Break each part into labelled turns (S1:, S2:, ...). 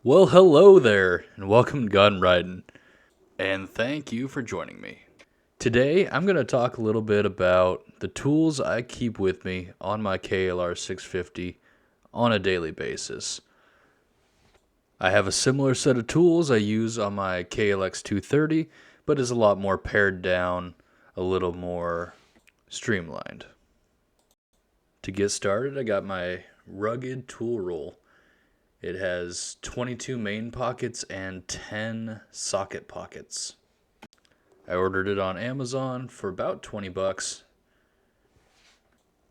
S1: Well, hello there, and welcome to Gun Riding, and thank you for joining me. Today, I'm going to talk a little bit about the tools I keep with me on my KLR650 on a daily basis. I have a similar set of tools I use on my KLX230, but is a lot more pared down, a little more streamlined. To get started, I got my rugged tool roll. It has 22 main pockets and 10 socket pockets. I ordered it on Amazon for about 20 bucks.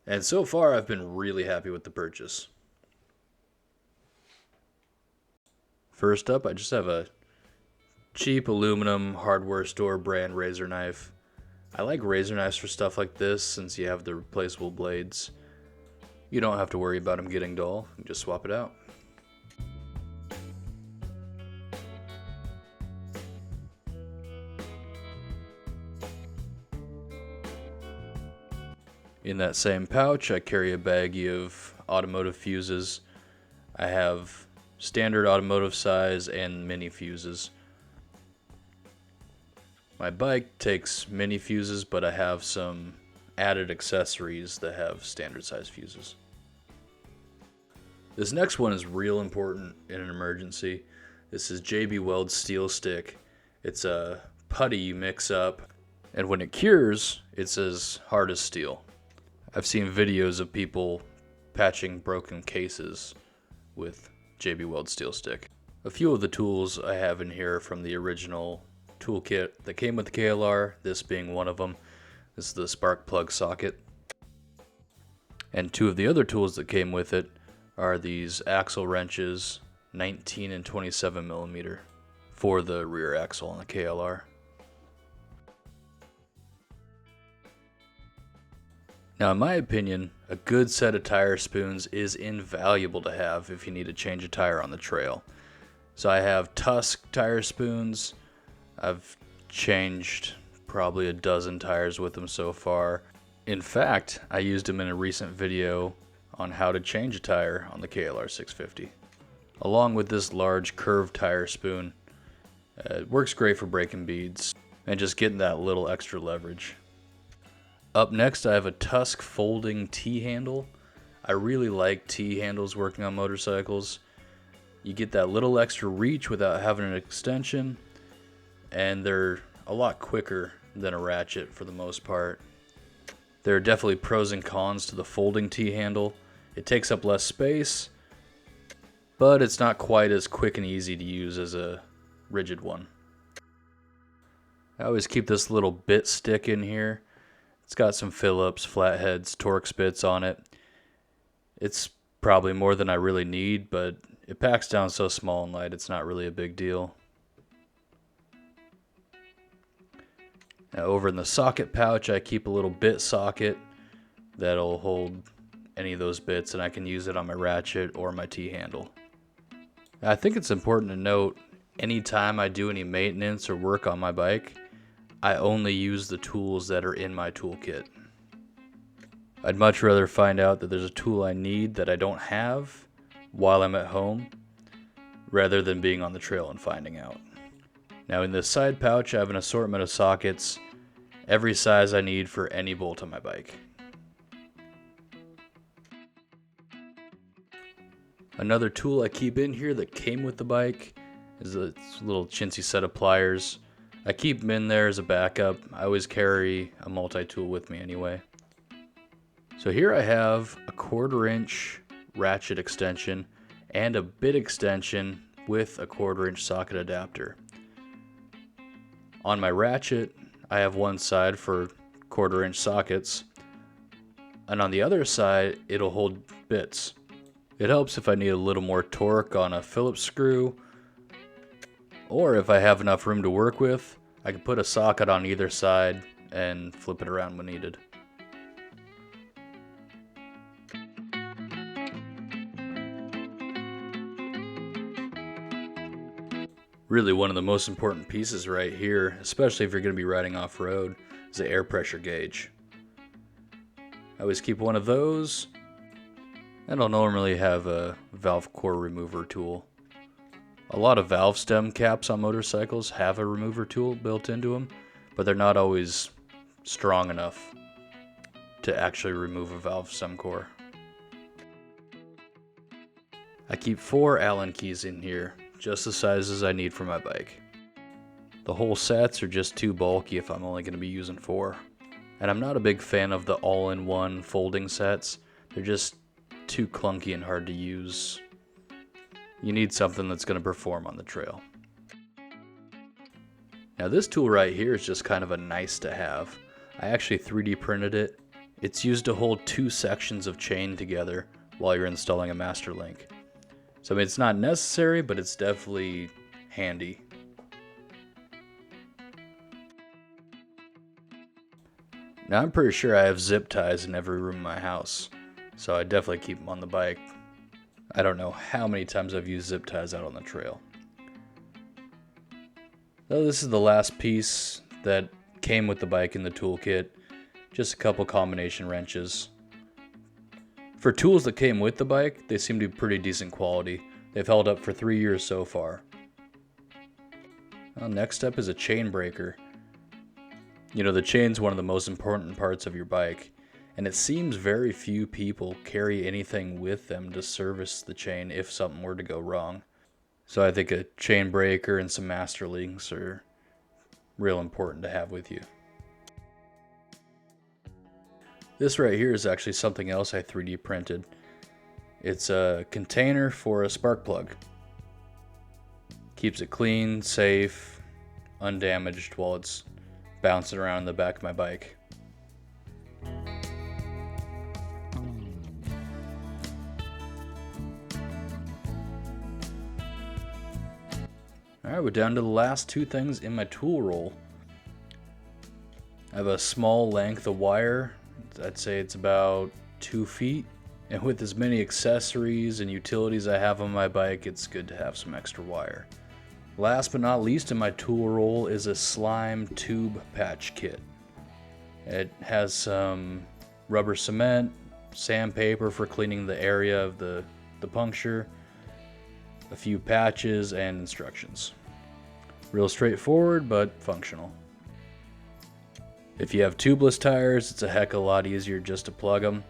S1: And so far I've been really happy with the purchase. First up, I just have a cheap aluminum hardware store brand razor knife. I like razor knives for stuff like this since you have the replaceable blades. You don't have to worry about them getting dull, you just swap it out. In that same pouch, I carry a baggie of automotive fuses. I have standard automotive size and mini fuses. My bike takes mini fuses, but I have some added accessories that have standard size fuses. This next one is real important in an emergency. This is JB Weld's steel stick. It's a putty you mix up, and when it cures, it's as hard as steel. I've seen videos of people patching broken cases with JB Weld steel stick. A few of the tools I have in here from the original toolkit that came with the KLR, this being one of them. This is the spark plug socket. And two of the other tools that came with it are these axle wrenches, 19 and 27 millimeter, for the rear axle on the KLR. Now, in my opinion, a good set of tire spoons is invaluable to have if you need to change a tire on the trail. So I have Tusk tire spoons. I've changed probably a dozen tires with them so far. In fact, I used them in a recent video on how to change a tire on the KLR650. Along with this large curved tire spoon, it works great for breaking beads and just getting that little extra leverage. Up next, I have a Tusk folding T-handle. I really like T-handles working on motorcycles. You get that little extra reach without having an extension, and they're a lot quicker than a ratchet for the most part. There are definitely pros and cons to the folding T-handle. It takes up less space, but it's not quite as quick and easy to use as a rigid one. I always keep this little bit stick in here. It's got some Phillips, flatheads, Torx bits on it. It's probably more than I really need, but it packs down so small and light it's not really a big deal. Now over in the socket pouch, I keep a little bit socket that'll hold any of those bits, and I can use it on my ratchet or my T-handle. I think it's important to note, anytime I do any maintenance or work on my bike, I only use the tools that are in my toolkit. I'd much rather find out that there's a tool I need that I don't have while I'm at home, rather than being on the trail and finding out. Now in this side pouch, I have an assortment of sockets, every size I need for any bolt on my bike. Another tool I keep in here that came with the bike is a little chintzy set of pliers. I keep them in there as a backup. I always carry a multi-tool with me anyway. So here I have a 1/4 inch ratchet extension and a bit extension with a 1/4 inch socket adapter. On my ratchet, I have one side for 1/4 inch sockets, and on the other side, it'll hold bits. It helps if I need a little more torque on a Phillips screw, or if I have enough room to work with, I can put a socket on either side and flip it around when needed. Really, one of the most important pieces right here, especially if you're going to be riding off-road, is the air pressure gauge. I always keep one of those, and I'll normally have a valve core remover tool. A lot of valve stem caps on motorcycles have a remover tool built into them, but they're not always strong enough to actually remove a valve stem core. I keep 4 Allen keys in here, just the sizes I need for my bike. The whole sets are just too bulky if I'm only going to be using 4. And I'm not a big fan of the all-in-one folding sets. They're just too clunky and hard to use. You need something that's going to perform on the trail. Now this tool right here is just kind of a nice to have. I actually 3D printed it. It's used to hold 2 sections of chain together while you're installing a master link. So I mean, it's not necessary, but it's definitely handy. Now I'm pretty sure I have zip ties in every room in my house, so I definitely keep them on the bike. I don't know how many times I've used zip ties out on the trail. So this is the last piece that came with the bike in the toolkit. Just a couple combination wrenches. For tools that came with the bike, they seem to be pretty decent quality. They've held up for 3 years so far. Well, next up is a chain breaker. You know, the chain's one of the most important parts of your bike, and it seems very few people carry anything with them to service the chain if something were to go wrong. So I think a chain breaker and some master links are real important to have with you. This right here is actually something else I 3D printed. It's a container for a spark plug. Keeps it clean, safe, undamaged while it's bouncing around the back of my bike. Alright, we're down to the last 2 things in my tool roll. I have a small length of wire. I'd say it's about 2 feet. And with as many accessories and utilities I have on my bike, it's good to have some extra wire. Last but not least in my tool roll is a slime tube patch kit. It has some rubber cement, sandpaper for cleaning the area of the puncture, a few patches, and instructions. Real straightforward, but functional. If you have tubeless tires, it's a heck of a lot easier just to plug them.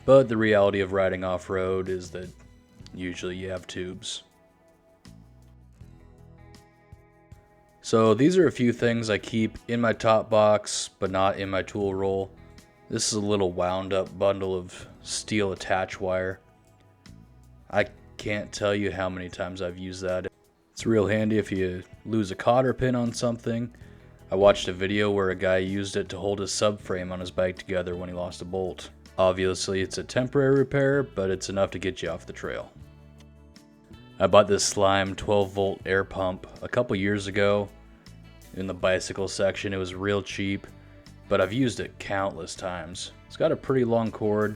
S1: But the reality of riding off-road is that usually you have tubes. So these are a few things I keep in my top box, but not in my tool roll. This is a little wound up bundle of steel attach wire. I can't tell you how many times I've used that. It's real handy if you lose a cotter pin on something. I watched a video where a guy used it to hold his subframe on his bike together when he lost a bolt. Obviously it's a temporary repair, but it's enough to get you off the trail. I bought this Slime 12 volt air pump a couple years ago in the bicycle section. It was real cheap, but I've used it countless times. It's got a pretty long cord.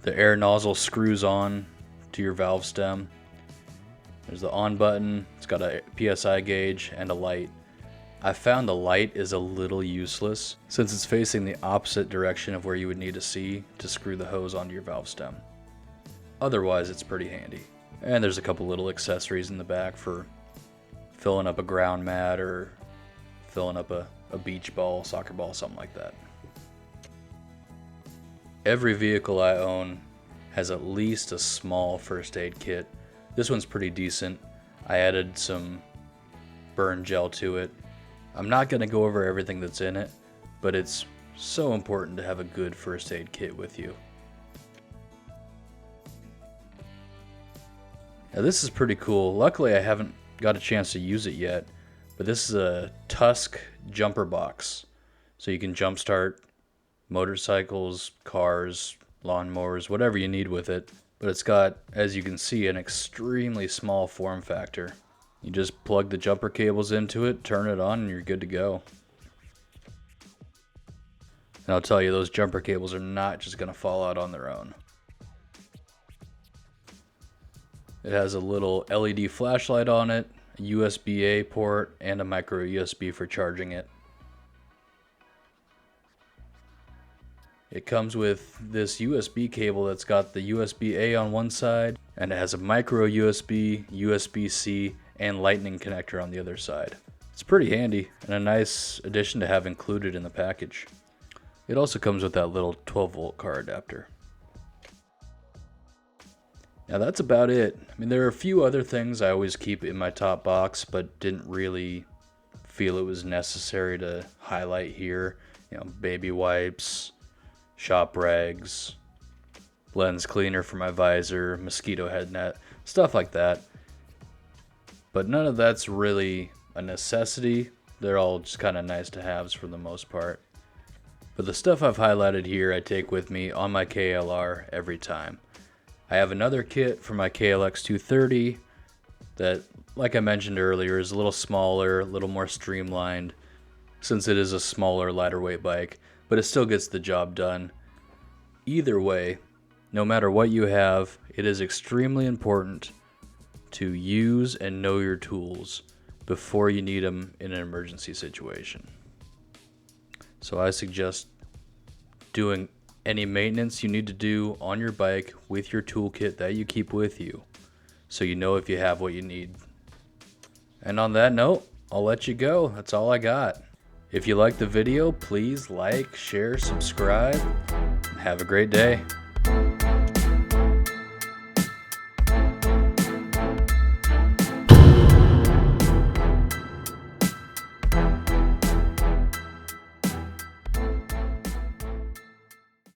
S1: The air nozzle screws on to your valve stem. There's the on button. It's got a PSI gauge and a light. I found the light is a little useless since it's facing the opposite direction of where you would need to see to screw the hose onto your valve stem. Otherwise, it's pretty handy. And there's a couple little accessories in the back for filling up a ground mat or filling up a beach ball, soccer ball, something like that. Every vehicle I own has at least a small first aid kit. This one's pretty decent. I added some burn gel to it. I'm not going to go over everything that's in it, but it's so important to have a good first aid kit with you. Now this is pretty cool. Luckily I haven't got a chance to use it yet, but this is a Tusk jumper box. So you can jumpstart motorcycles, cars, lawnmowers, whatever you need with it. But it's got, as you can see, an extremely small form factor. You just plug the jumper cables into it, turn it on, and you're good to go. And I'll tell you, those jumper cables are not just going to fall out on their own. It has a little LED flashlight on it, a USB-A port, and a micro USB for charging it. It comes with this USB cable that's got the USB-A on one side and it has a micro USB, USB-C, and lightning connector on the other side. It's pretty handy and a nice addition to have included in the package. It also comes with that little 12-volt car adapter. Now that's about it. I mean, there are a few other things I always keep in my top box, but didn't really feel it was necessary to highlight here. You know, baby wipes, shop rags, lens cleaner for my visor, mosquito head net, stuff like that. But none of that's really a necessity. They're all just kind of nice to haves for the most part. But the stuff I've highlighted here I take with me on my KLR every time. I have another kit for my KLX650 that, like I mentioned earlier, is a little smaller, a little more streamlined, since it is a smaller, lighter weight bike, but it still gets the job done. Either way, no matter what you have, it is extremely important to use and know your tools before you need them in an emergency situation. So I suggest doing any maintenance you need to do on your bike with your toolkit that you keep with you, so you know if you have what you need. And on that note, I'll let you go. That's all I got. If you liked the video, please like, share, subscribe, and have a great day.